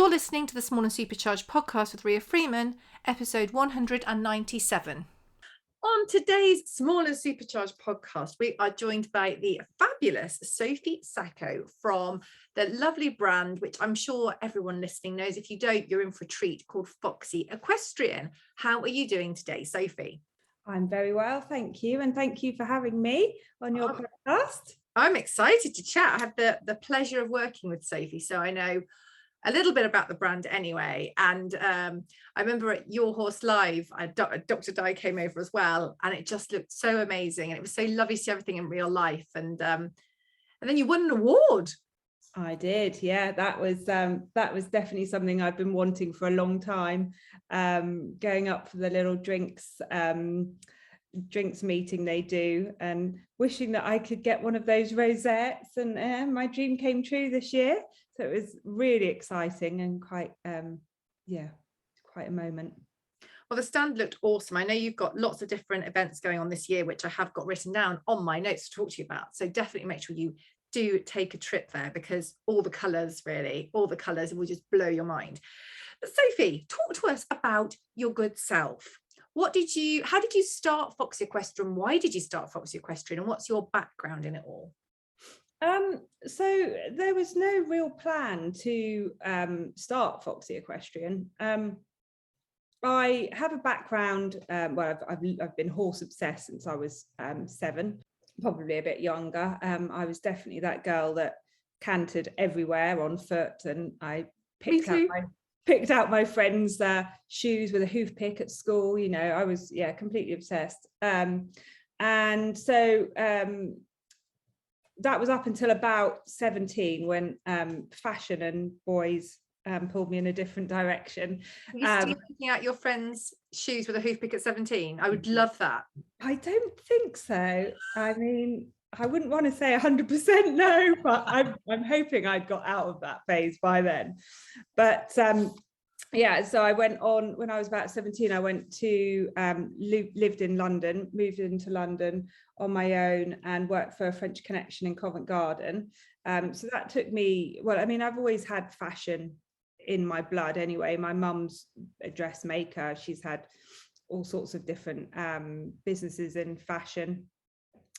You're listening to the Small and Supercharged podcast with Ria Freeman, episode 197. On today's Small and Supercharged podcast, we are joined by the fabulous Sophie Sacco from the lovely brand, which I'm sure everyone listening knows. If you don't, you're in for a treat, called Foxy Equestrian. How are you doing today, Sophie? I'm very well, thank you. And thank you for having me on your podcast. I'm excited to chat. I have the pleasure of working with Sophie, so I know a little bit about the brand anyway. And I remember at Your Horse Live, Dr. Di came over as well, and it just looked so amazing. And it was so lovely to see everything in real life. And then you won an award. I did, yeah. That was definitely something I've been wanting for a long time. Going up for the little drinks meeting they do, and wishing that I could get one of those rosettes, and my dream came true this year, so it was really exciting and quite a moment. Well, the stand looked awesome. I know you've got lots of different events going on this year, which I have got written down on my notes to talk to you about, so definitely make sure you do take a trip there, because all the colours will just blow your mind. But Sophie, talk to us about your good self. How did you start Foxy Equestrian? Why did you start Foxy Equestrian? And what's your background in it all? So there was no real plan to start Foxy Equestrian. I have a background, I've been horse obsessed since I was 7, probably a bit younger. I was definitely that girl that cantered everywhere on foot, and I picked out my friends' shoes with a hoof pick at school. You know, I was completely obsessed. And so that was up until about 17, when fashion and boys pulled me in a different direction. You still picking out your friends' shoes with a hoof pick at 17? I would love that. I don't think so. I mean, I wouldn't want to say 100% no, but I'm hoping I'd got out of that phase by then. But so I went on, when I was about 17, I went to lived in London, moved into London on my own, and worked for a French Connection in Covent Garden. So that took me, I've always had fashion in my blood anyway. My mum's a dressmaker. She's had all sorts of different businesses in fashion.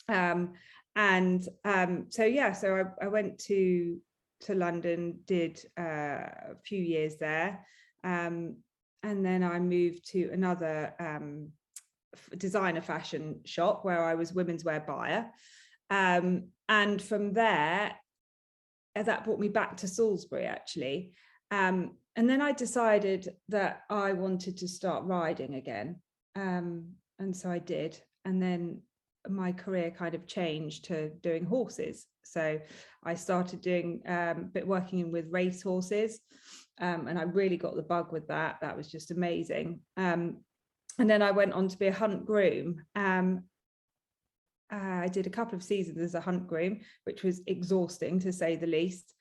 So I went to London, did a few years there. And then I moved to another designer fashion shop where I was women's wear buyer. And from there, that brought me back to Salisbury, actually. And then I decided that I wanted to start riding again. And so I did. And then my career kind of changed to doing horses. So I started doing working with race horses. And I really got the bug with that. That was just amazing. And then I went on to be a hunt groom. I did a couple of seasons as a hunt groom, which was exhausting, to say the least.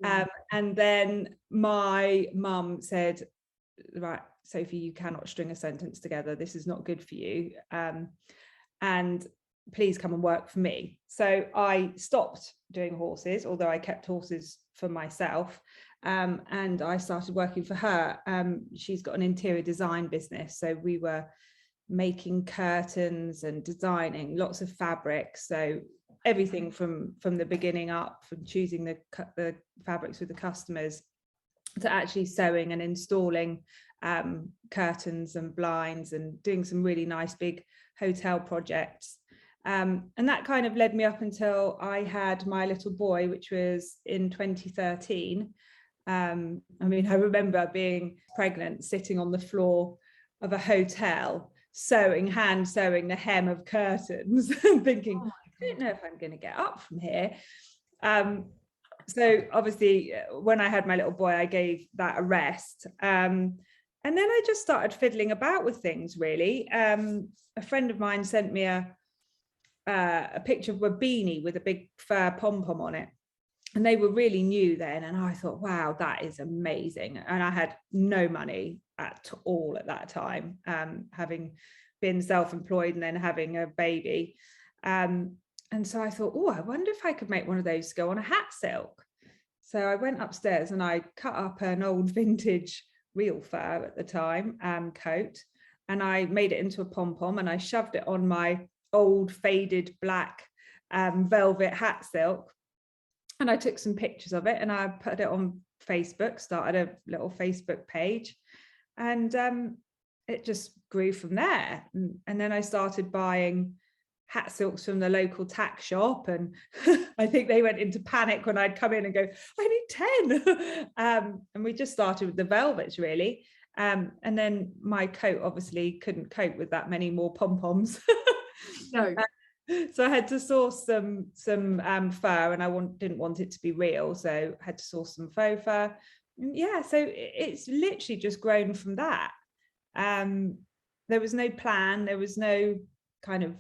Yeah. And then my mum said, right, Sophie, you cannot string a sentence together. This is not good for you. And please come and work for me. So I stopped doing horses, although I kept horses for myself. And I started working for her. She's got an interior design business. So we were making curtains and designing lots of fabrics. So everything from the beginning up, from choosing the fabrics with the customers, to actually sewing and installing curtains and blinds, and doing some really nice big hotel projects. And that kind of led me up until I had my little boy, which was in 2013. I remember being pregnant, sitting on the floor of a hotel, hand sewing the hem of curtains, and thinking, I don't know if I'm going to get up from here. So obviously, when I had my little boy, I gave that a rest. And then I just started fiddling about with things, really. A friend of mine sent me a picture of a beanie with a big fur pom-pom on it. And they were really new then. And I thought, wow, that is amazing. And I had no money at all at that time, having been self-employed and then having a baby. And so I thought, I wonder if I could make one of those go on a hat silk. So I went upstairs and I cut up an old vintage real fur at the time coat, and I made it into a pom-pom, and I shoved it on my old faded black velvet hat silk, and I took some pictures of it and I put it on Facebook, started a little Facebook page, and it just grew from there. And then I started buying hat silks from the local tack shop, and I think they went into panic when I'd come in and go, I need 10. And we just started with the velvets, really. And then my coat obviously couldn't cope with that many more pom-poms. No. So I had to source some fur, and I didn't want it to be real, so I had to source some faux fur. And yeah, so it's literally just grown from that. There was no plan, there was no kind of,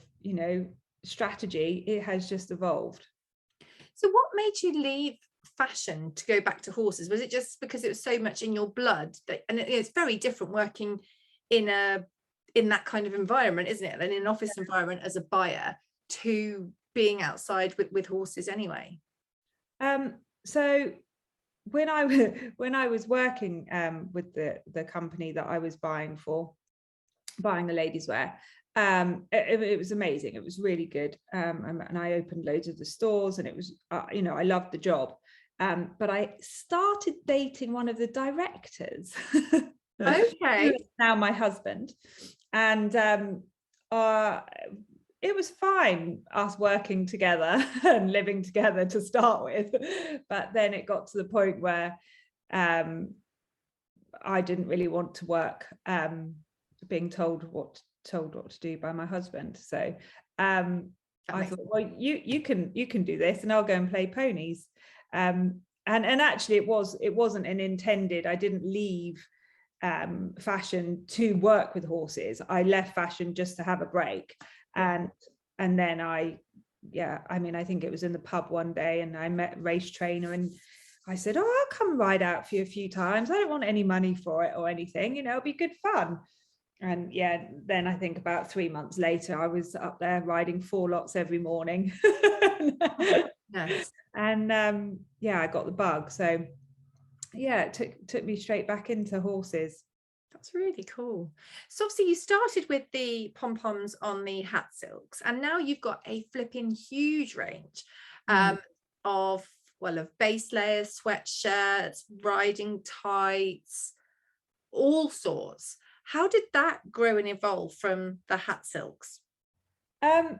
strategy. It has just evolved. So what made you leave fashion to go back to horses? Was it just because it was so much in your blood and it's very different working in that kind of environment, isn't it, than in an office environment as a buyer to being outside with horses anyway? So when I was working with the company that I was buying the ladies' wear, it was amazing. It was really good, and I opened loads of the stores, and it was I loved the job. But I started dating one of the directors. Okay. Now my husband, and it was fine, us working together and living together to start with, but then it got to the point where I didn't really want to work being told what to do by my husband. So I thought, well, you can do this, and I'll go and play ponies. And actually it wasn't an intended. I didn't leave fashion to work with horses. I left fashion just to have a break. And then I think it was in the pub one day, and I met a race trainer, and I said, oh, I'll come ride out for you a few times. I don't want any money for it or anything, it'll be good fun. And yeah, then I think about 3 months later, I was up there riding 4 lots every morning. Nice. And I got the bug. So yeah, it took me straight back into horses. That's really cool. So obviously you started with the pom-poms on the hat silks, and now you've got a flipping huge range of base layers, sweatshirts, riding tights, all sorts. How did that grow and evolve from the hat silks? So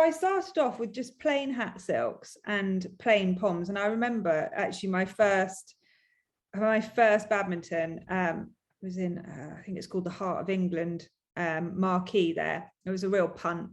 I started off with just plain hat silks and plain poms, and I remember actually my first badminton was in I think it's called the Heart of England marquee there. It was a real punt,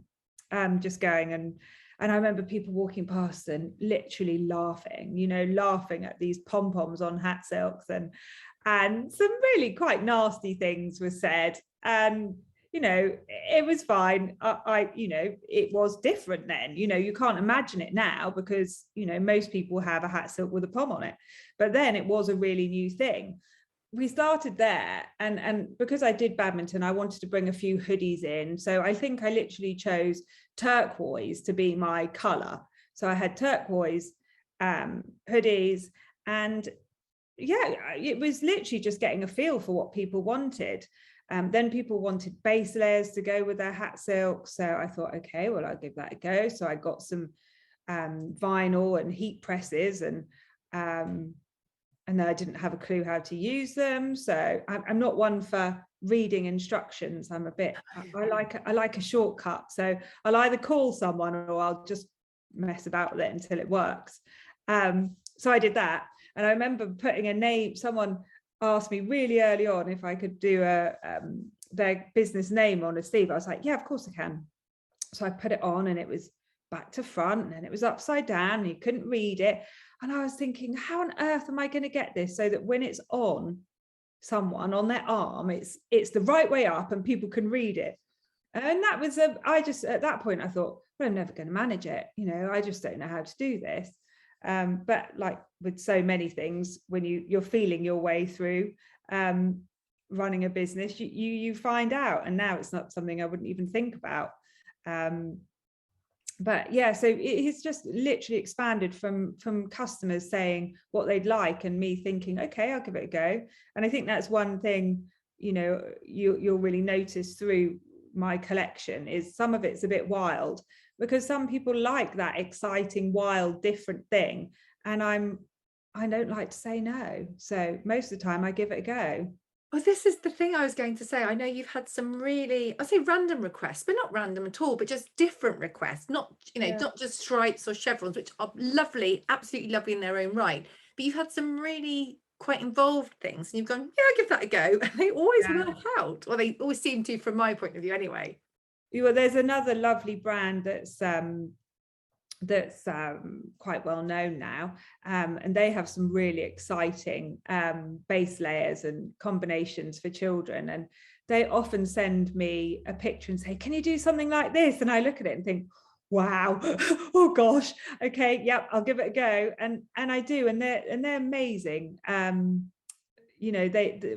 just going, and I remember people walking past and literally laughing at these pom-poms on hat silks, and some really quite nasty things were said, and it was fine. It was different then. You can't imagine it now, because most people have a hat silk with a pom on it, but then it was a really new thing. We started there, and because I did badminton, I wanted to bring a few hoodies in, so I think I literally chose turquoise to be my color. So I had turquoise hoodies, and yeah, it was literally just getting a feel for what people wanted. Then people wanted base layers to go with their hat silk, so I thought, okay, well, I'll give that a go. So I got some vinyl and heat presses, and then I didn't have a clue how to use them. So I'm not one for reading instructions. I'm a bit, I like a shortcut. So I'll either call someone or I'll just mess about with it until it works. So I did that, and I remember putting a name. Someone asked me really early on if I could do their business name on a sleeve. I was like, yeah, of course I can. So I put it on, and it was back to front, and it was upside down, and you couldn't read it. And I was thinking, how on earth am I going to get this so that when it's on someone on their arm, it's the right way up and people can read it? And that was at that point I thought, well, I'm never going to manage it. I just don't know how to do this. But like with so many things, when you're feeling your way through running a business, you find out. And now it's not something I wouldn't even think about. But yeah, so it's just literally expanded from customers saying what they'd like and me thinking, okay, I'll give it a go. And I think that's one thing, you know, you'll really notice through my collection is some of it's a bit wild, because some people like that exciting, wild, different thing. And I don't like to say no. So most of the time I give it a go. Well, this is the thing I was going to say. I know you've had some really, I say random requests, but not random at all, but just different requests, not, you know, Yeah. not just stripes or chevrons, which are lovely, absolutely lovely in their own right. But you've had some really quite involved things and you've gone, yeah, I'll give that a go. And they always Yeah. work out. Well, they always seem to, from my point of view anyway. Well, there's another lovely brand that's quite well known now, and they have some really exciting base layers and combinations for children, and they often send me a picture and say, can you do something like this? And I look at it and think, wow, oh gosh, okay, yep, I'll give it a go. And I do, and they're amazing. You know,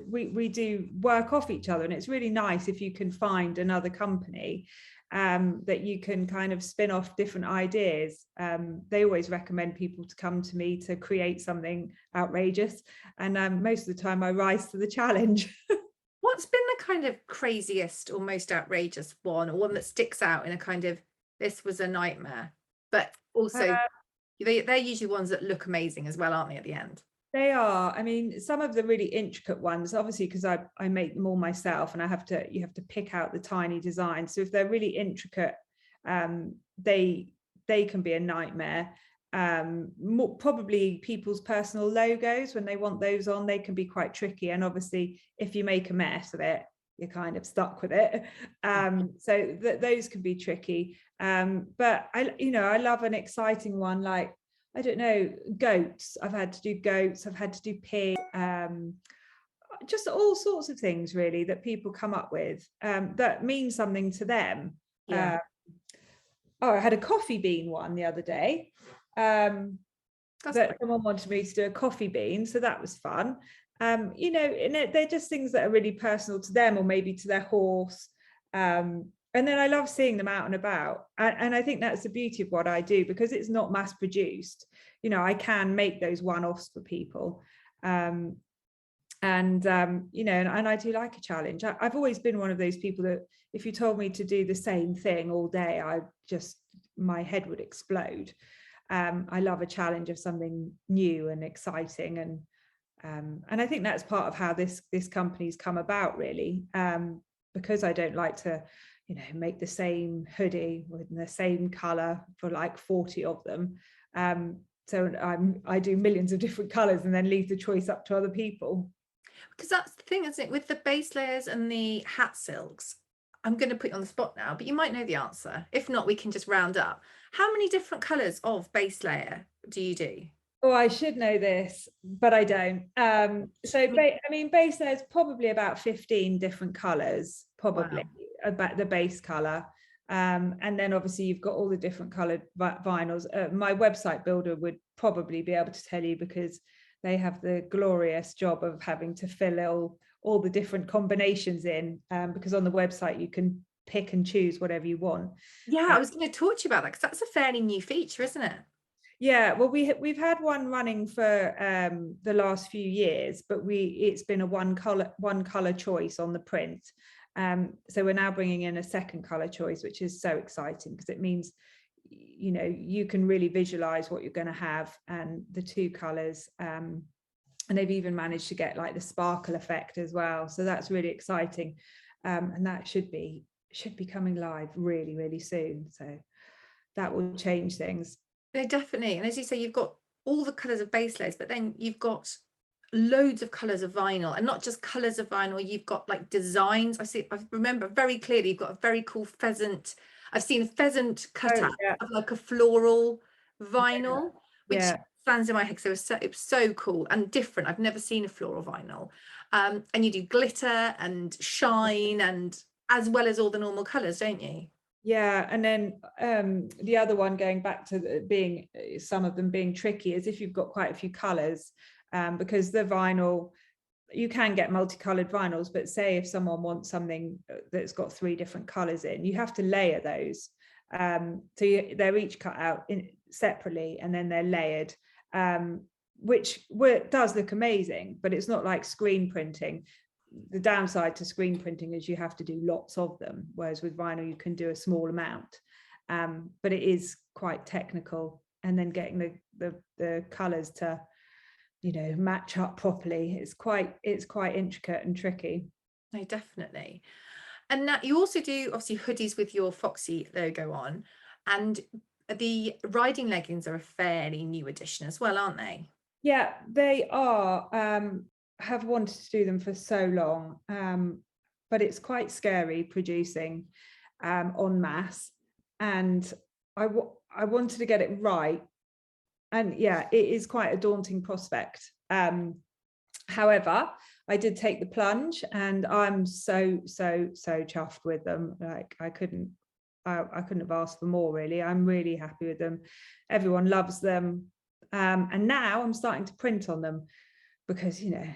we do work off each other, and it's really nice if you can find another company that you can kind of spin off different ideas. They always recommend people to come to me to create something outrageous, and most of the time I rise to the challenge. What's been the kind of craziest or most outrageous one, or one that sticks out in a kind of, this was a nightmare, but also they're usually ones that look amazing as well, aren't they, at the end? They are. I mean, some of the really intricate ones, obviously, because I make them all myself, and you have to pick out the tiny designs. So if they're really intricate, they can be a nightmare. Probably people's personal logos, when they want those on, they can be quite tricky. And obviously, if you make a mess of it, you're kind of stuck with it. So those can be tricky. But I love an exciting one like, I don't know, goats. I've had to do goats. I've had to do pigs. Just all sorts of things really that people come up with that mean something to them. Yeah. I had a coffee bean one the other day. That someone wanted me to do a coffee bean, so that was fun. And they're just things that are really personal to them, or maybe to their horse. And then I love seeing them out and about. And I think that's the beauty of what I do, because it's not mass produced. I can make those one-offs for people. And I do like a challenge. I've always been one of those people that if you told me to do the same thing all day, my head would explode. I love a challenge of something new and exciting. And I think that's part of how this company's come about, really, because I don't like to make the same hoodie with the same color for like 40 of them. So I do millions of different colors and then leave the choice up to other people. Because that's the thing, isn't it? With the base layers and the hat silks, I'm going to put you on the spot now, but you might know the answer. If not, we can just round up. How many different colors of base layer do you do? Oh, I should know this, but I don't. Base layer is probably about 15 different colors, probably. Wow. About the base color. And then obviously you've got all the different colored vinyls. My website builder would probably be able to tell you, because they have the glorious job of having to fill all the different combinations in, because on the website you can pick and choose whatever you want. Yeah, I was going to talk to you about that, because that's a fairly new feature, isn't it? Yeah, well, we've had one running for the last few years, but it's been a one color choice on the print. So we're now bringing in a second color choice, which is so exciting, because it means you can really visualize what you're going to have, and the two colors, and they've even managed to get like the sparkle effect as well, so that's really exciting. And that should be coming live really, really soon, so that will change things. No, definitely. And as you say, you've got all the colors of base layers, but then you've got loads of colors of vinyl, and not just colors of vinyl, you've got like designs. I remember very clearly you've got a very cool pheasant. I've seen a pheasant cut out of like a floral vinyl, which stands in my head. So it was so cool and different. I've never seen a floral vinyl. And you do glitter and shine, and as well as all the normal colors, don't you? Yeah, and then the other one, going back to being some of them being tricky, is if you've got quite a few colors, because the vinyl, you can get multicolored vinyls, but say if someone wants something that's got 3 different colors in, you have to layer those. They're each cut out separately, and then they're layered, which does look amazing, but it's not like screen printing. The downside to screen printing is you have to do lots of them, whereas with vinyl you can do a small amount, but it is quite technical, and then getting the colors to, you know, match up properly, it's quite intricate and tricky. No, definitely. And now you also do obviously hoodies with your Foxy logo on, and the riding leggings are a fairly new addition as well, aren't they? Yeah, they are. Have wanted to do them for so long, but it's quite scary producing en masse, and I wanted to get it right, and yeah, it is quite a daunting prospect. However, I did take the plunge, and I'm so chuffed with them. Like I couldn't have asked for more, really. I'm really happy with them. Everyone loves them, and now I'm starting to print on them because, you know,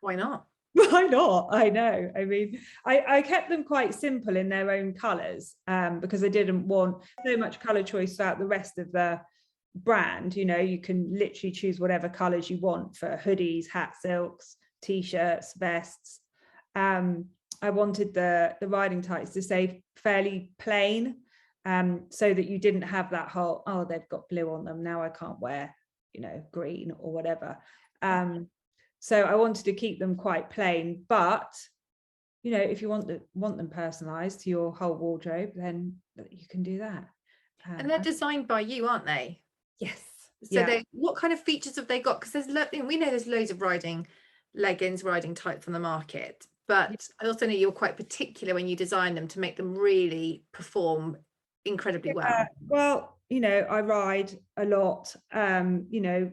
Why not? why not? I know. I mean, I kept them quite simple in their own colours, because I didn't want so much colour choice throughout the rest of the brand. You know, you can literally choose whatever colours you want for hoodies, hat silks, t-shirts, vests. I wanted the riding tights to stay fairly plain, so that you didn't have that whole, oh, they've got blue on them, now I can't wear, you know, green or whatever. So I wanted to keep them quite plain, but, you know, if you want them personalized to your whole wardrobe, then you can do that. And they're designed by you, aren't they? Yes. So what kind of features have they got? Because we know there's loads of riding leggings, riding tights on the market, but I also know you're quite particular when you design them to make them really perform incredibly well. Well, you know, I ride a lot. You know,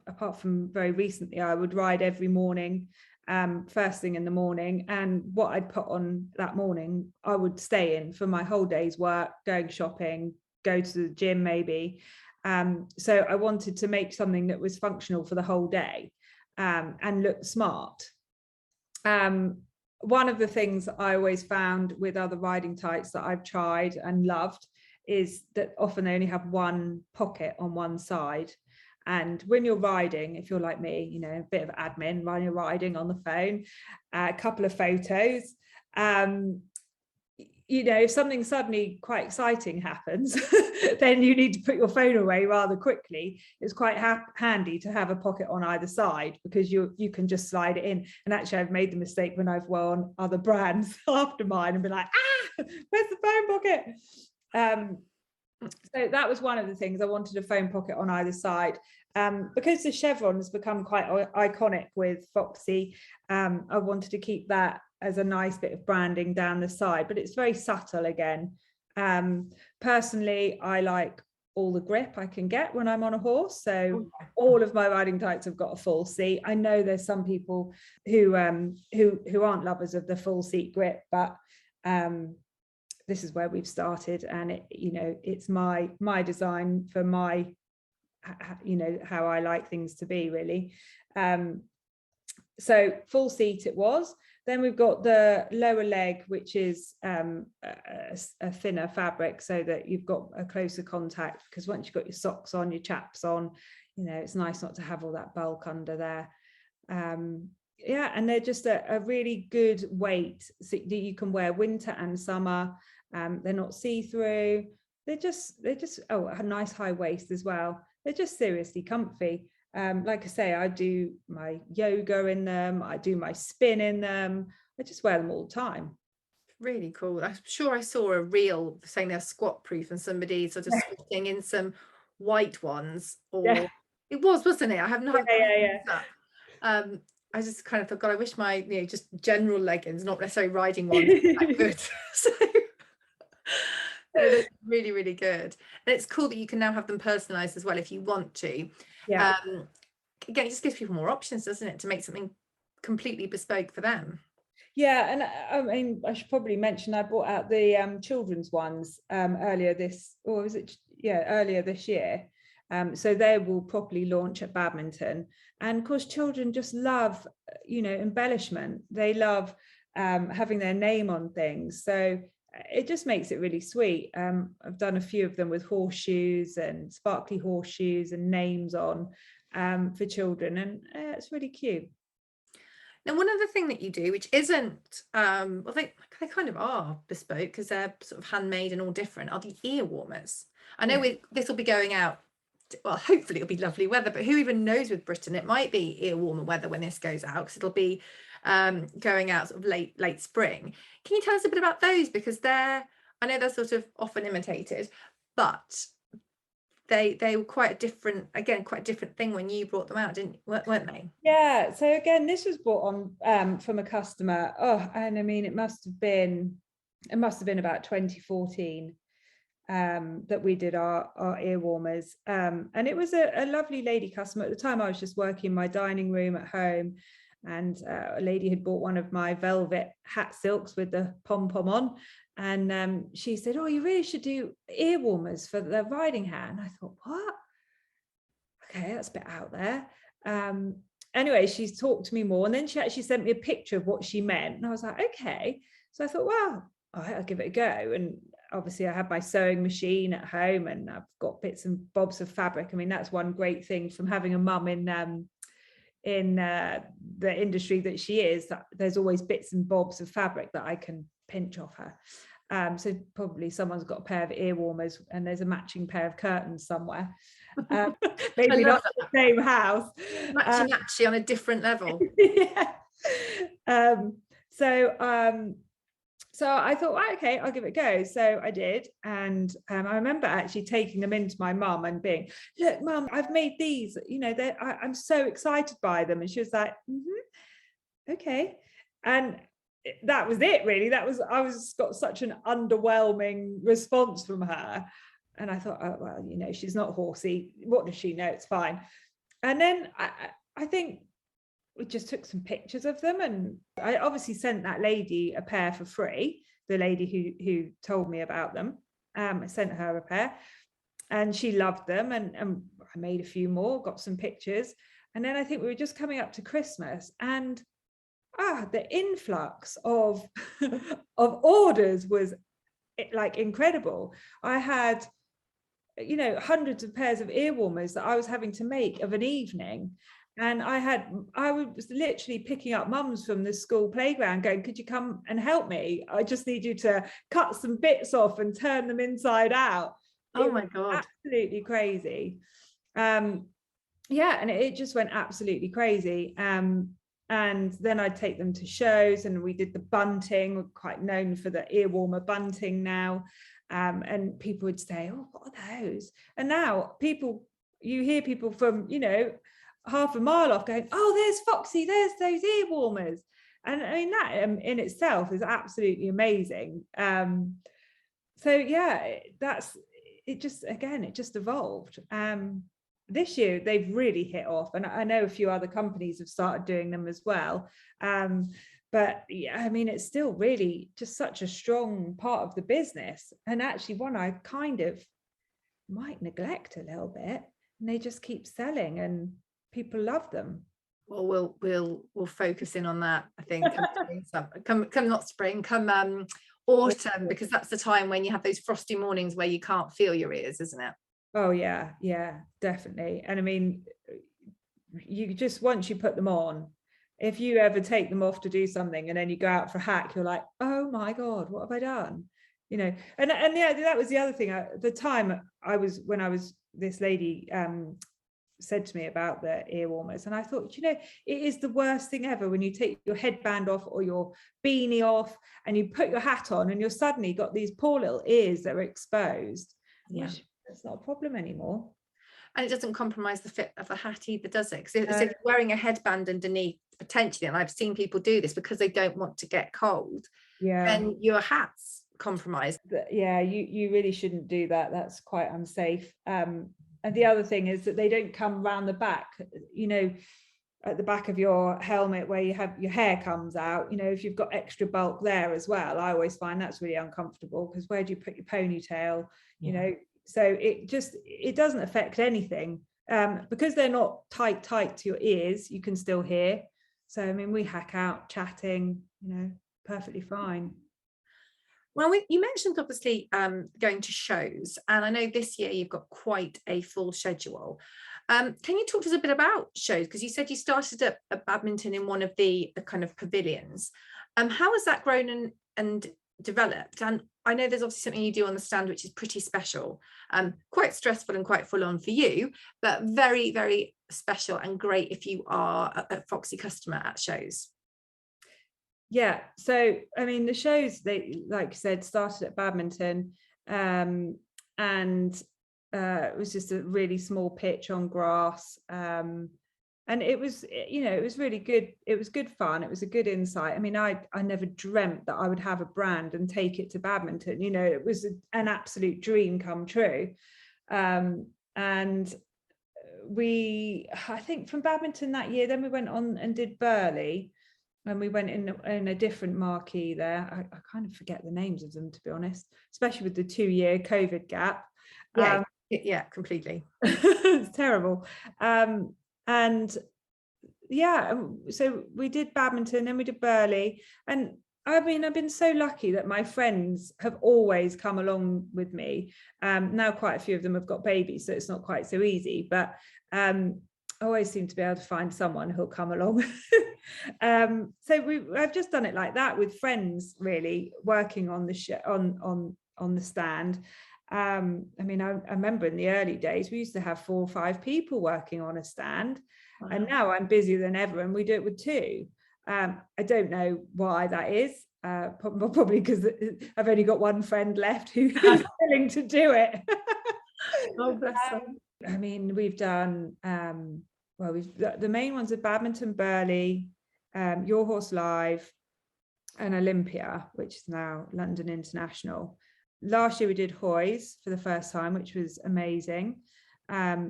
apart from very recently, I would ride every morning, first thing in the morning, and what I'd put on that morning, I would stay in for my whole day's work, going shopping, go to the gym maybe. So I wanted to make something that was functional for the whole day, and look smart. One of the things I always found with other riding tights that I've tried and loved is that often they only have one pocket on one side. And when you're riding, if you're like me, you know, a bit of admin while you're riding on the phone, a couple of photos, you know, if something suddenly quite exciting happens, then you need to put your phone away rather quickly. It's quite handy to have a pocket on either side, because you can just slide it in. And actually, I've made the mistake when I've worn other brands after mine and been like, where's the phone pocket? So that was one of the things. I wanted a phone pocket on either side, because the chevron has become quite iconic with Foxy. I wanted to keep that as a nice bit of branding down the side, but it's very subtle again. Personally, I like all the grip I can get when I'm on a horse, so all of my riding tights have got a full seat. I know there's some people who aren't lovers of the full seat grip, but this is where we've started, and it, you know, it's my design for my, you know, how I like things to be, really. So full seat it was. Then we've got the lower leg, which is a thinner fabric, so that you've got a closer contact, because once you've got your socks on, your chaps on, you know, it's nice not to have all that bulk under there. Yeah, and they're just a really good weight, so that you can wear winter and summer. They're not see-through. They're just a nice high waist as well. They're just seriously comfy. Like I say, I do my yoga in them, I do my spin in them, I just wear them all the time. Really cool. I'm sure I saw a reel saying they're squat proof, and somebody sort of squatting in some white ones, or it wasn't it? I have not. I just kind of thought, God, I wish my, you know, just general leggings, not necessarily riding ones, that good. So it's really, really good. And it's cool that you can now have them personalized as well if you want to. Yeah. Again, it just gives people more options, doesn't it, to make something completely bespoke for them. Yeah, and I mean, I should probably mention I brought out the children's ones earlier this year. So they will properly launch at Badminton, and of course children just love, you know, embellishment. They love having their name on things. So it just makes it really sweet. I've done a few of them with horseshoes and sparkly horseshoes and names on for children, and it's really cute. Now, one other thing that you do, which isn't, well, they kind of are bespoke because they're sort of handmade and all different, are the ear warmers. I know this will be going out, well, hopefully it'll be lovely weather, but who even knows with Britain? It might be ear warmer weather when this goes out, because it'll be going out sort of late spring. Can you tell us a bit about those? Because I know they're sort of often imitated, but they were quite a different thing when you brought them out, weren't they? Yeah, so again, this was brought on from a customer. And I mean, it must have been about 2014 that we did our ear warmers, and it was a lovely lady customer. At the time I was just working in my dining room at home, and a lady had bought one of my velvet hat silks with the pom-pom on, and she said, "Oh, you really should do ear warmers for the riding hat." And I thought, what? Okay, that's a bit out there. Anyway, she's talked to me more, and then she actually sent me a picture of what she meant, and I was like, okay. So I thought, well, all right, I'll give it a go. And obviously I have my sewing machine at home, and I've got bits and bobs of fabric. I mean, that's one great thing from having a mum in the industry that she is, that there's always bits and bobs of fabric that I can pinch off her. So probably someone's got a pair of ear warmers and there's a matching pair of curtains somewhere. Maybe not the same house. Matchy on a different level. Yeah. So I thought, well, okay, I'll give it a go. So I did. And I remember actually taking them into my mum and being, look, Mum, I've made these, you know, I'm so excited by them. And she was like, okay. And that was it, really. I got such an underwhelming response from her. And I thought, oh, well, you know, she's not horsey. What does she know? It's fine. And then I think we just took some pictures of them, and I obviously sent that lady a pair for free, the lady who told me about them. I sent her a pair and she loved them, and I made a few more, got some pictures. And then I think we were just coming up to Christmas, and the influx of of orders was like incredible. I had, you know, hundreds of pairs of ear warmers that I was having to make of an evening. And I was literally picking up mums from the school playground going, could you come and help me? I just need you to cut some bits off and turn them inside out. Oh my God. Absolutely crazy. And it just went absolutely crazy. And then I'd take them to shows, and we did the bunting. We're quite known for the ear warmer bunting now. And people would say, oh, what are those? And now you hear people from, you know, half a mile off going, oh, there's Foxy, there's those ear warmers. And I mean, that in itself is absolutely amazing. So yeah, it just evolved. This year they've really hit off, and I know a few other companies have started doing them as well. But yeah, I mean, it's still really just such a strong part of the business, and actually one I kind of might neglect a little bit, and they just keep selling and people love them. Well, we'll focus in on that, I think. Come not spring, come autumn, because that's the time when you have those frosty mornings where you can't feel your ears, isn't it? Oh yeah, definitely. And I mean, you just, once you put them on, if you ever take them off to do something and then you go out for a hack, you're like, oh my God, what have I done? You know, and yeah, that was the other thing. At the time this lady said to me about the ear warmers, and I thought, you know, it is the worst thing ever when you take your headband off or your beanie off and you put your hat on and you're suddenly got these poor little ears that are exposed. Yeah, it's not a problem anymore. And it doesn't compromise the fit of the hat either, does it? Because if you're wearing a headband underneath, potentially, and I've seen people do this because they don't want to get cold, then your hat's compromised. Yeah, you really shouldn't do that. That's quite unsafe. And the other thing is that they don't come around the back, you know, at the back of your helmet where you have your hair comes out. You know, if you've got extra bulk there as well, I always find that's really uncomfortable, because where do you put your ponytail? You know, so it doesn't affect anything, because they're not tight to your ears. You can still hear. So I mean, we hack out chatting, you know, perfectly fine. Well, you mentioned obviously going to shows, and I know this year you've got quite a full schedule. Can you talk to us a bit about shows? Because you said you started at badminton in one of the kind of pavilions. How has that grown and developed? And I know there's obviously something you do on the stand which is pretty special, quite stressful and quite full on for you, but very, very special and great if you are a Foxy customer at shows. Yeah, so I mean the shows, they, like you said, started at badminton, and it was just a really small pitch on grass, and it was, you know, it was really good. It was good fun. It was a good insight. I mean, I never dreamt that I would have a brand and take it to badminton. You know, it was an absolute dream come true. And I think from badminton that year, then we went on and did Burley, and we went in a different marquee there. I kind of forget the names of them, to be honest, especially with the 2-year COVID gap. Yeah, completely. It's terrible. And yeah, so we did badminton, then we did Burley. And I mean, I've been so lucky that my friends have always come along with me. Now quite a few of them have got babies, so it's not quite so easy, but I always seem to be able to find someone who'll come along. So I've just done it like that with friends, really, working on the on the stand. I mean, I remember in the early days we used to have 4 or 5 people working on a stand. Wow. And now I'm busier than ever, and we do it with 2. I don't know why that is. Probably because I've only got one friend left who's willing to do it. Oh, bless them. I mean, we've done the main ones are badminton, Burley, Your Horse Live, and Olympia, which is now London International. Last year we did Hoys for the first time, which was amazing.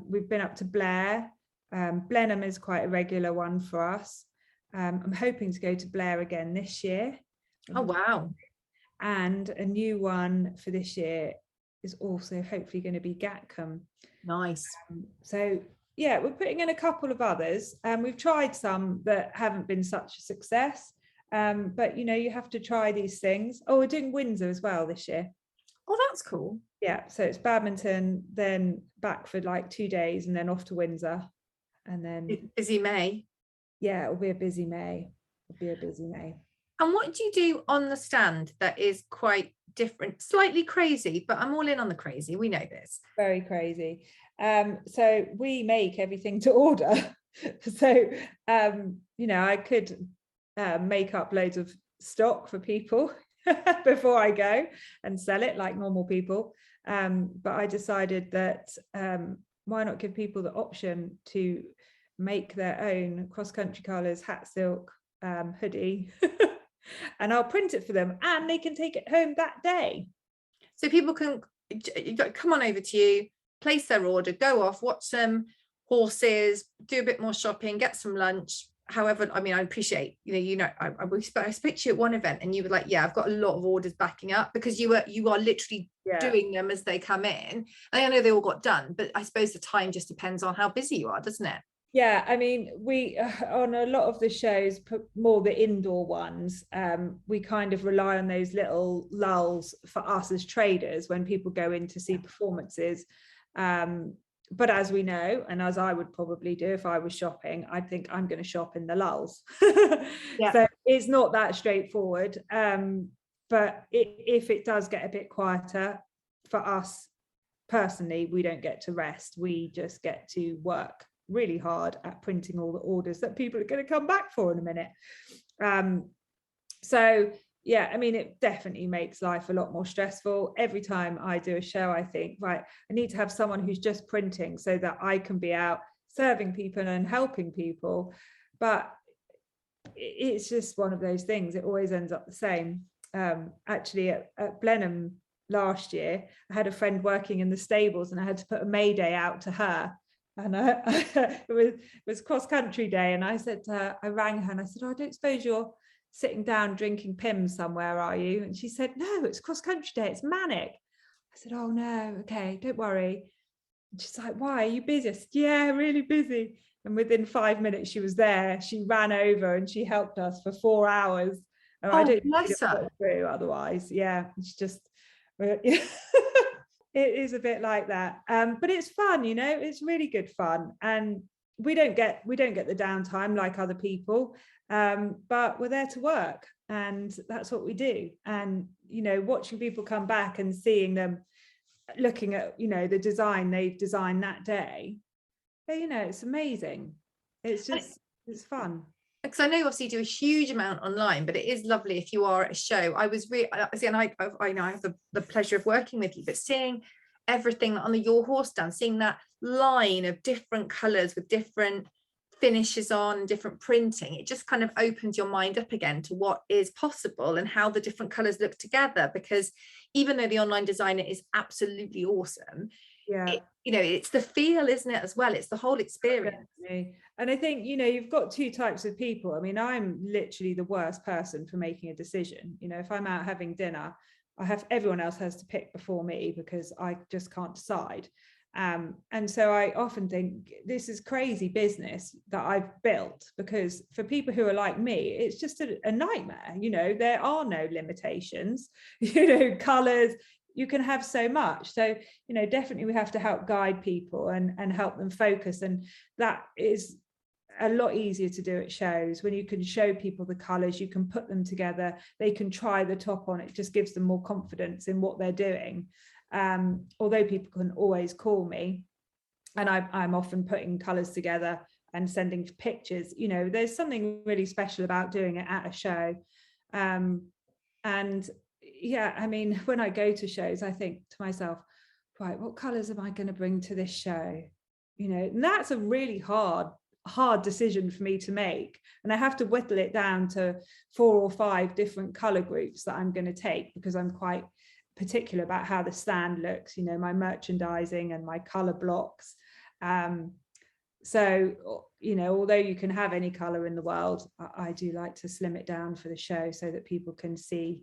We've been up to Blair. Blenheim is quite a regular one for us. I'm hoping to go to Blair again this year. Oh, wow. And a new one for this year is also hopefully going to be Gatcombe. Nice. So yeah, we're putting in a couple of others, and we've tried some that haven't been such a success. But you know, you have to try these things. Oh, we're doing Windsor as well this year. Oh, that's cool. Yeah, so it's badminton, then back for like 2 days, and then off to Windsor, and then busy May. Yeah, it'll be a busy May. And what do you do on the stand that is quite different, slightly crazy, but I'm all in on the crazy, we know this. Very crazy. So we make everything to order. So you know, I could make up loads of stock for people before I go and sell it like normal people, but I decided that why not give people the option to make their own cross-country colours, hat silk, hoodie, and I'll print it for them, and they can take it home that day. So people can come on over to you, place their order, go off, watch some horses, do a bit more shopping, get some lunch. However, I mean, I appreciate, I spoke to you at one event and you were like, yeah, I've got a lot of orders backing up, because you are literally doing them as they come in. And I know they all got done, but I suppose the time just depends on how busy you are, doesn't it? Yeah, I mean, we on a lot of the shows, more the indoor ones, we kind of rely on those little lulls for us as traders when people go in to see performances. But as we know, and as I would probably do if I was shopping, I think I'm going to shop in the lulls. Yeah. So it's not that straightforward. But if it does get a bit quieter, for us personally, we don't get to rest. We just get to work really hard at printing all the orders that people are going to come back for in a minute. So yeah, I mean, it definitely makes life a lot more stressful. Every time I do a show, I think, right, I need to have someone who's just printing so that I can be out serving people and helping people. But it's just one of those things. It always ends up the same. Actually, at Blenheim last year, I had a friend working in the stables, and I had to put a Mayday out to her. And it was cross-country day, and I said to her, I rang her and I said, oh, I don't suppose you're sitting down drinking pims somewhere, are you? And she said, no, it's cross-country day, it's manic. I said, oh no, okay, don't worry. And she's like, why, are you busy? I said, yeah, really busy. And within 5 minutes she was there. She ran over and she helped us for 4 hours. Or I don't bless her. through otherwise. Yeah, it's just it is a bit like that. But it's fun, you know, it's really good fun. And we don't get the downtime like other people, but we're there to work, and that's what we do. And, you know, watching people come back and seeing them looking at, you know, the design they've designed that day, you know, it's amazing. It's just, it's fun. Because I know obviously you do a huge amount online, but it is lovely if you are at a show. I was really, and I know I have the pleasure of working with you, but seeing everything on your horse stand, seeing that line of different colours with different finishes on, different printing, it just kind of opens your mind up again to what is possible and how the different colours look together. Because even though the online designer is absolutely awesome, yeah, you know, it's the feel, isn't it, as well? It's the whole experience. Definitely. And I think, you know, you've got two types of people. I mean, I'm literally the worst person for making a decision. You know, if I'm out having dinner, everyone else has to pick before me because I just can't decide. And so I often think this is crazy business that I've built, because for people who are like me, it's just a nightmare. You know, there are no limitations, you know, colors, you can have so much. So, you know, definitely we have to help guide people and help them focus. And that is a lot easier to do at shows, when you can show people the colors, you can put them together, they can try the top on, it just gives them more confidence in what they're doing. Although people can always call me, and I'm often putting colors together and sending pictures, you know, there's something really special about doing it at a show. And yeah, I mean, when I go to shows, I think to myself, right, what colors am I going to bring to this show? You know, and that's a really hard decision for me to make, and I have to whittle it down to 4 or 5 different color groups that I'm going to take, because I'm quite particular about how the stand looks, you know, my merchandising and my color blocks. So, you know, although you can have any color in the world, I do like to slim it down for the show so that people can see,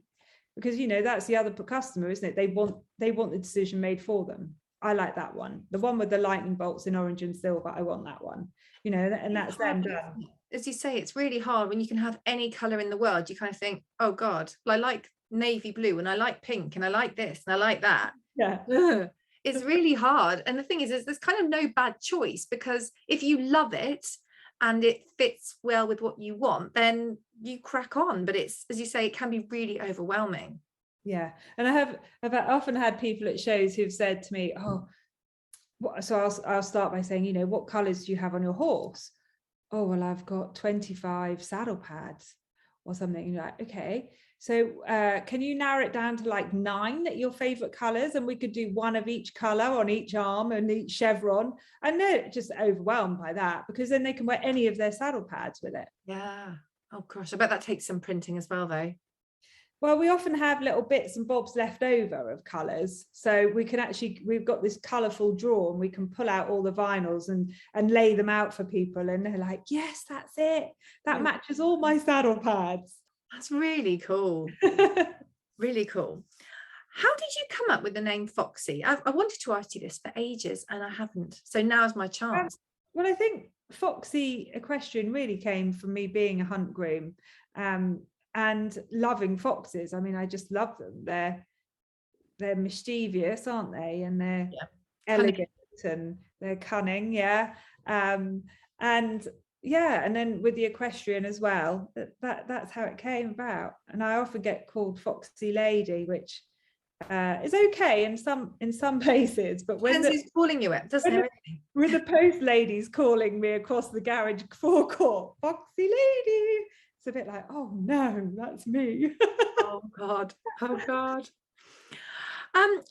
because, you know, that's the other customer, isn't it? They want the decision made for them. I like that one, the one with the lightning bolts in orange and silver, I want that one, you know, and that's them done. As you say, it's really hard when you can have any color in the world. You kind of think, oh God, well, I like navy blue and I like pink and I like this and I like that. Yeah. Ugh. It's really hard. And the thing is there's kind of no bad choice, because if you love it and it fits well with what you want, then you crack on. But it's, as you say, it can be really overwhelming. Yeah. And I've often had people at shows who've said to me, oh, so I'll start by saying, you know, what colors do you have on your horse? Oh, well, I've got 25 saddle pads or something. And you're like, okay, so can you narrow it down to like 9 that your favorite colors, and we could do 1 of each color on each arm and each chevron? And they're just overwhelmed by that, because then they can wear any of their saddle pads with it. Yeah. Oh gosh, I bet that takes some printing as well, though. Well, we often have little bits and bobs left over of colours. So we can actually, we've got this colourful drawer, and we can pull out all the vinyls and lay them out for people. And they're like, yes, that's it. That matches all my saddle pads. That's really cool. Really cool. How did you come up with the name Foxy? I wanted to ask you this for ages and I haven't. So now's my chance. Well, I think Foxy Equestrian really came from me being a hunt groom. And loving foxes. I mean, I just love them. They're mischievous, aren't they? And they're elegant and they're cunning, yeah. And yeah, and then with the equestrian as well, that's how it came about. And I often get called Foxy Lady, which is okay in some places, but when who's calling you it, doesn't it? With the post ladies calling me across the garage forecourt, Foxy Lady. It's a bit like, oh no, that's me. Oh God.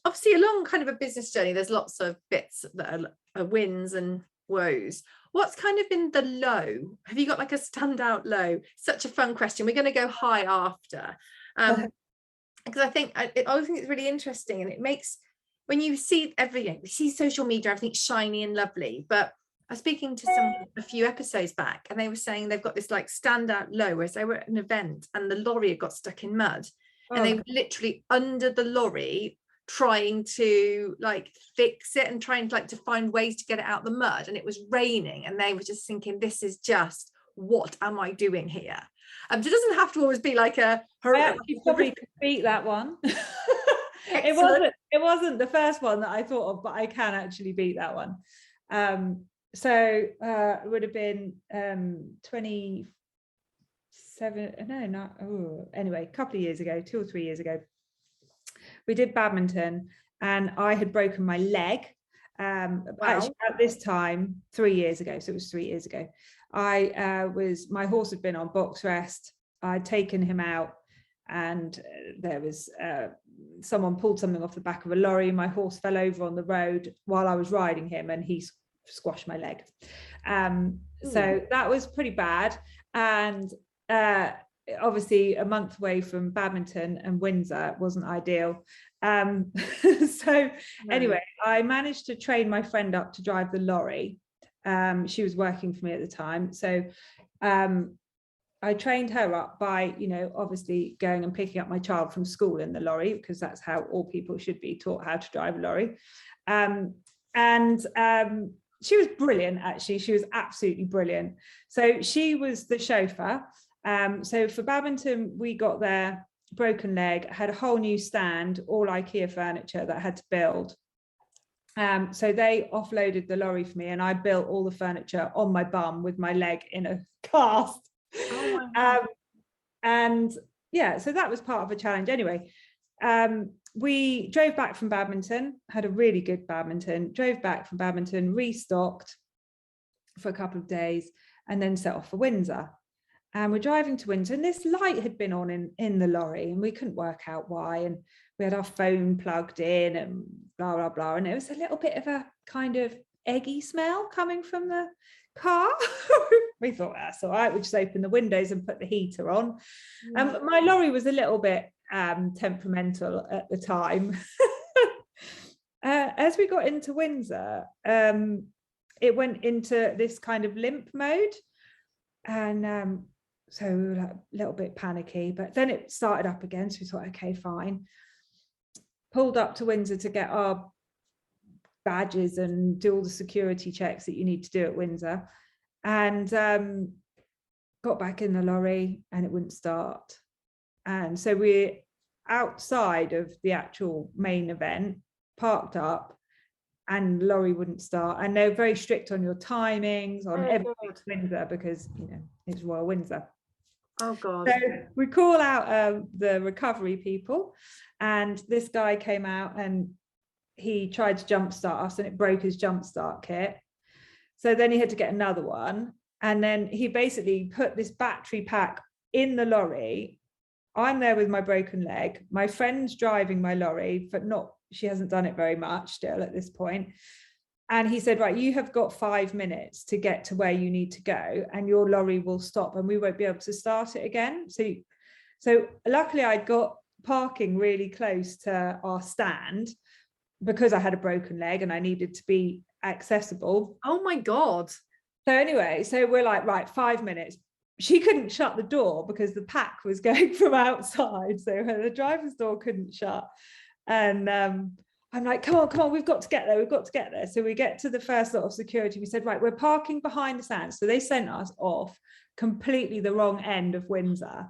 Obviously along kind of a business journey, there's lots of bits that are wins and woes. What's kind of been the low? Have you got like a standout low? Such a fun question. We're going to go high after, because I think it's really interesting, and it makes, when you see everything, you see social media, everything's shiny and lovely, but I was speaking to someone a few episodes back, and they were saying they've got this like standout low, whereas they were at an event and the lorry had got stuck in mud, and they were literally under the lorry trying to like fix it and trying to like to find ways to get it out the mud, and it was raining, and they were just thinking, this is just, what am I doing here? It doesn't have to always be like a you probably could beat that one. It wasn't the first one that I thought of, but I can actually beat that one. So it would have been 27, anyway, a couple of years ago, 2 or 3 years ago, we did badminton, and I had broken my leg. Actually, at this time, 3 years ago, so it was 3 years ago. My horse had been on box rest. I'd taken him out, and there was someone pulled something off the back of a lorry. My horse fell over on the road while I was riding him, and he squashed my leg. So that was pretty bad. And obviously a month away from Badminton and Windsor wasn't ideal. Anyway, I managed to train my friend up to drive the lorry. She was working for me at the time. So I trained her up by, obviously going and picking up my child from school in the lorry, because that's how all people should be taught how to drive a lorry. She was brilliant, actually. She was absolutely brilliant. So she was the chauffeur. So for badminton, we got there, broken leg, had a whole new stand, all IKEA furniture that I had to build. So they offloaded the lorry for me, and I built all the furniture on my bum with my leg in a cast. And yeah, so that was part of a challenge. Anyway, we drove back from badminton, had a really good badminton, drove back from badminton, restocked for a couple of days, and then set off for Windsor. And we're driving to Windsor, and this light had been on in the lorry, and we couldn't work out why. And we had our phone plugged in and blah, blah, blah. And it was a little bit of a kind of eggy smell coming from the car. We thought, that's all right, we'll just open the windows and put the heater on. My lorry was a little bit temperamental at the time. As we got into Windsor, it went into this kind of limp mode. And so we were like a little bit panicky, but then it started up again. So we thought, okay, fine. Pulled up to Windsor to get our badges and do all the security checks that you need to do at Windsor. And got back in the lorry, and it wouldn't start. And so we're outside of the actual main event, parked up, and the lorry wouldn't start. And they're very strict on your timings, on everything at Windsor, because it's Royal Windsor. Oh God. So we call out the recovery people, and this guy came out and he tried to jumpstart us, and it broke his jumpstart kit. So then he had to get another one, and then he basically put this battery pack in the lorry. I'm there with my broken leg. My friend's driving my lorry, but she hasn't done it very much still at this point. And he said, right, you have got 5 minutes to get to where you need to go, and your lorry will stop and we won't be able to start it again. So luckily I'd got parking really close to our stand, because I had a broken leg and I needed to be accessible. Oh my God. So anyway, so we're like, right, 5 minutes. She couldn't shut the door because the pack was going from outside. So the driver's door couldn't shut. And I'm like, come on, we've got to get there. So we get to the first lot of security. We said, right, we're parking behind the stand. So they sent us off completely the wrong end of Windsor,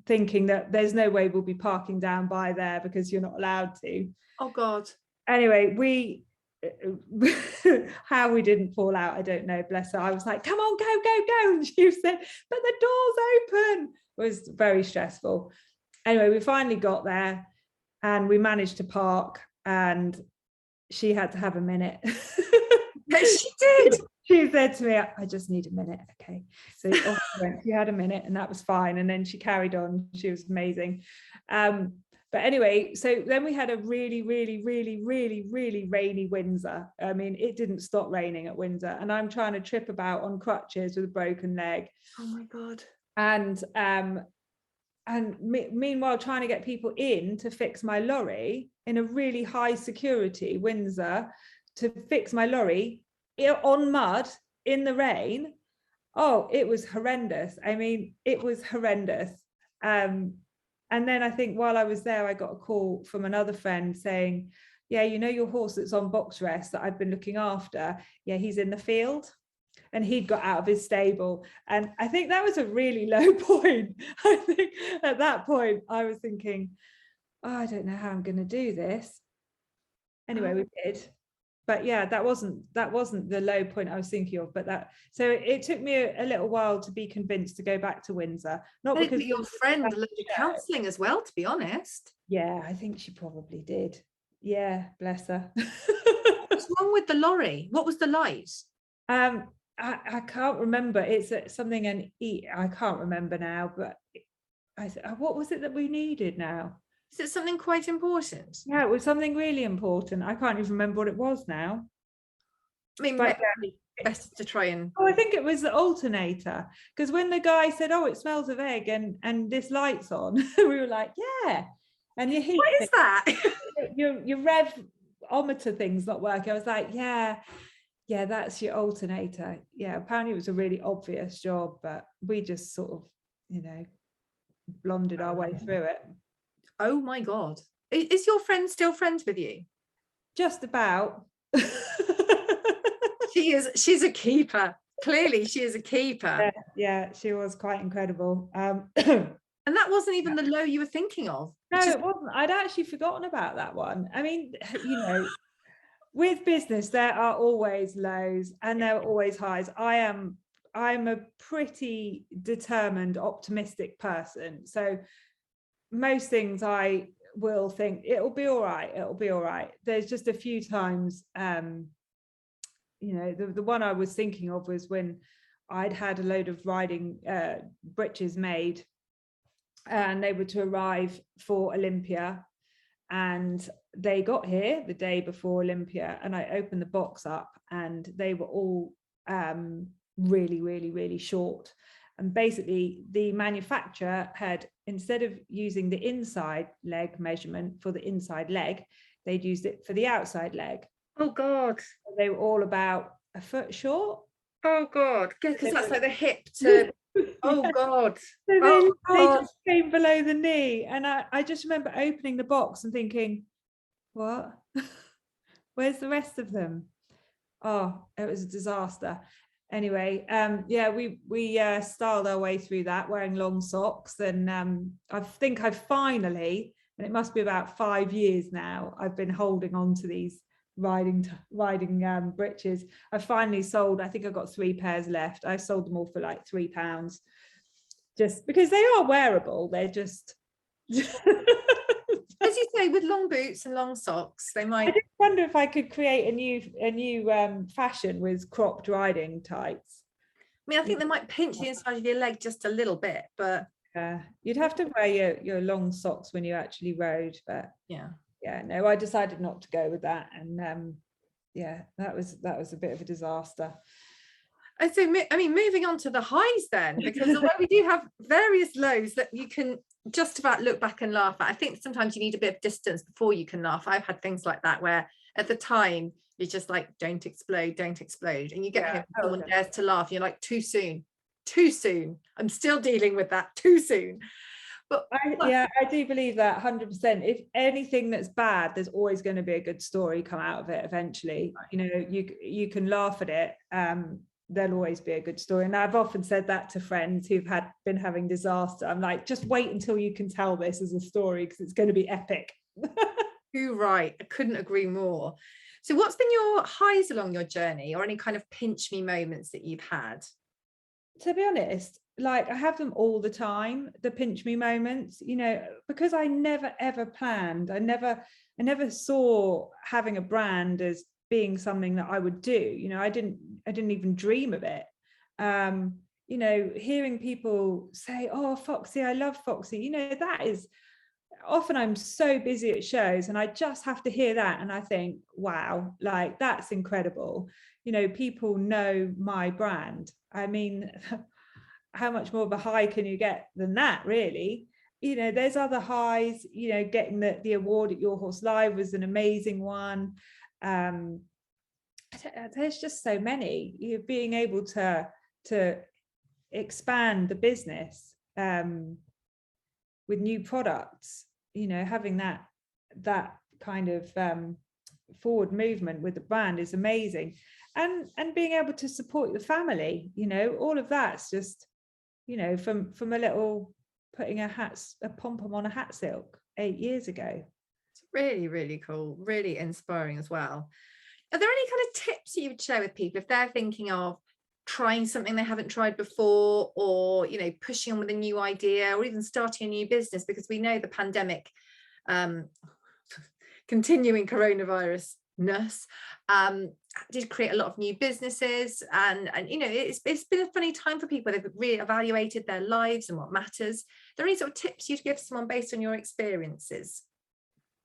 thinking that there's no way we'll be parking down by there because you're not allowed to. Oh God. Anyway, how we didn't fall out, I don't know, bless her. I was like, come on, go. And she said, but the door's open. It was very stressful. Anyway, we finally got there and we managed to park, and she had to have a minute. Yes, she did. She said to me, I just need a minute. Okay. So off she went. She had a minute, and that was fine. And then she carried on. She was amazing. But anyway, so then we had a really, really, really, really, really rainy Windsor. I mean, it didn't stop raining at Windsor, and I'm trying to trip about on crutches with a broken leg. Oh my God. And meanwhile, trying to get people in to fix my lorry in a really high security Windsor, to fix my lorry on mud in the rain. Oh, it was horrendous. I mean, it was horrendous. And then I think while I was there, I got a call from another friend saying, yeah, your horse that's on box rest that I've been looking after, yeah, he's in the field. and he'd got out of his stable. And I think that was a really low point. I think at that point I was thinking, oh, I don't know how I'm going to do this. Anyway, we did. But yeah, that wasn't the low point I was thinking of. But so it took me a little while to be convinced to go back to Windsor. Not because your friend looked at counselling as well, to be honest. Yeah, I think she probably did. Yeah, bless her. What's wrong with the lorry? What was the light? I can't remember. It's something I can't remember now, but what was it that we needed now? Is it something quite important? Yeah, it was something really important. I can't even remember what it was now. I mean, but best to try and... Oh, I think it was the alternator, because when the guy said, oh, it smells of egg and this light's on, we were like, yeah. And your heat, what is that? your rev-ometer thing's not working. I was like, yeah, that's your alternator. Yeah, apparently it was a really obvious job, but we just sort of, blonded our way through it. Oh my God. Is your friend still friends with you? Just about. She's a keeper. Clearly she is a keeper. Yeah, she was quite incredible. And that wasn't even the low you were thinking of. No, it wasn't. I'd actually forgotten about that one. I mean, with business, there are always lows and there are always highs. I'm a pretty determined, optimistic person. So most things I will think it'll be all right. There's just a few times, the one I was thinking of was when I'd had a load of riding breeches made, and they were to arrive for Olympia, and they got here the day before Olympia, and I opened the box up and they were all really, really, really short. And basically the manufacturer had, instead of using the inside leg measurement for the inside leg, they'd used it for the outside leg. Oh God. They were all about a foot short. Oh God. Because that's like the hip to... Oh God. So they just came below the knee. And I just remember opening the box and thinking, what? Where's the rest of them? Oh, it was a disaster. Anyway, we styled our way through that wearing long socks. And I think I've finally, and it must be about 5 years now, I've been holding on to these riding breeches. I finally sold, I think I've got 3 pairs left. I sold them all for like £3, just because they are wearable. They're just as you say, with long boots and long socks, they might... I just wonder if I could create a new fashion with cropped riding tights. I mean, I think they might pinch the inside of your leg just a little bit, but you'd have to wear your long socks when you actually rode. But no, I decided not to go with that, and that was a bit of a disaster. So, I mean, moving on to the highs then, because although we do have various lows that you can just about look back and laugh at, I think sometimes you need a bit of distance before you can laugh. I've had things like that where at the time you're just like, don't explode, and you get home, someone dares to laugh, you're like, too soon, I'm still dealing with that, too soon. But I do believe that 100%. If anything that's bad, there's always going to be a good story come out of it eventually. You can laugh at it. There'll always be a good story. And I've often said that to friends who've been having disaster. I'm like, just wait until you can tell this as a story, because it's going to be epic. You're right. I couldn't agree more. So what's been your highs along your journey, or any kind of pinch me moments that you've had? To be honest, like I have them all the time, the pinch me moments, because I never ever planned. I never saw having a brand as being something that I would do. I didn't even dream of it. Hearing people say, oh, Foxy, I love Foxy, that is often, I'm so busy at shows and I just have to hear that and I think, wow, like that's incredible. People know my brand. I mean, how much more of a high can you get than that, really? There's other highs. Getting the award at Your Horse Live was an amazing one. There's just so many. You're being able to expand the business with new products, having that kind of forward movement with the brand is amazing. And being able to support your family, you know, all of that's just, you know, from a little putting a pom-pom on a hat silk 8 years ago. It's really, really cool, really inspiring as well. Are there any kind of tips you would share with people if they're thinking of trying something they haven't tried before, or, you know, pushing on with a new idea, or even starting a new business? Because we know the pandemic, continuing coronavirus-ness, did create a lot of new businesses, and you know, it's been a funny time for people. They've reevaluated their lives and what matters. Are there any sort of tips you'd give someone based on your experiences?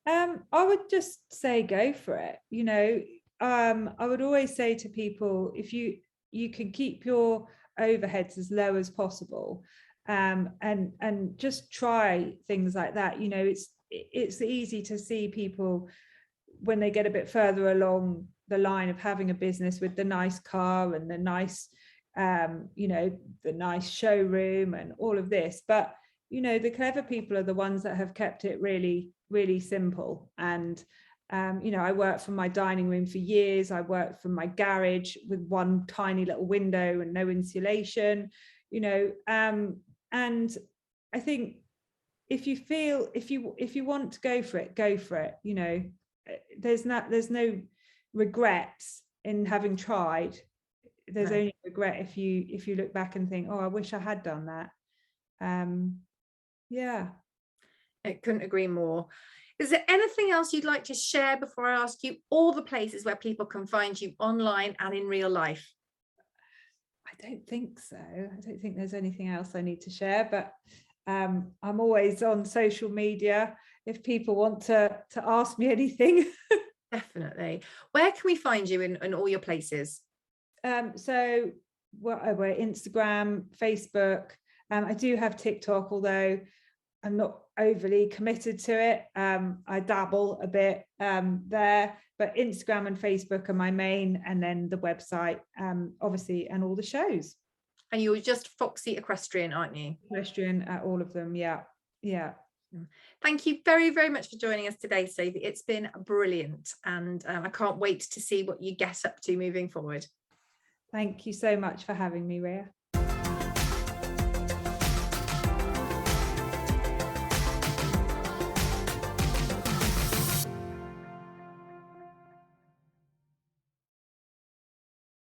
I would just say go for it. You know, I would always say to people, if you can keep your overheads as low as possible, and just try things like that. You know, it's easy to see people when they get a bit further along the line of having a business with the nice car and the nice, you know, the nice showroom and all of this. But, you know, the clever people are the ones that have kept it really, really simple. And, you know, I worked from my dining room for years. I worked from my garage with one tiny little window and no insulation, you know, and I think if you want to go for it, you know, there's no regrets in having tried. There's only regret if you look back and think, oh, I wish I had done that. Yeah, I couldn't agree more. Is there anything else you'd like to share before I ask you all the places where people can find you online and in real life? I don't think so. I don't think there's anything else I need to share, but I'm always on social media if people want to ask me anything. Definitely. Where can we find you in all your places? So we're Instagram, Facebook. I do have TikTok, although I'm not overly committed to it. I dabble a bit there, but Instagram and Facebook are my main, and then the website, obviously, and all the shows. And you're just Foxy Equestrian, aren't you? Equestrian at all of them, yeah. Thank you very, very much for joining us today, Sophie. It's been brilliant, and I can't wait to see what you get up to moving forward. Thank you so much for having me, Rhea.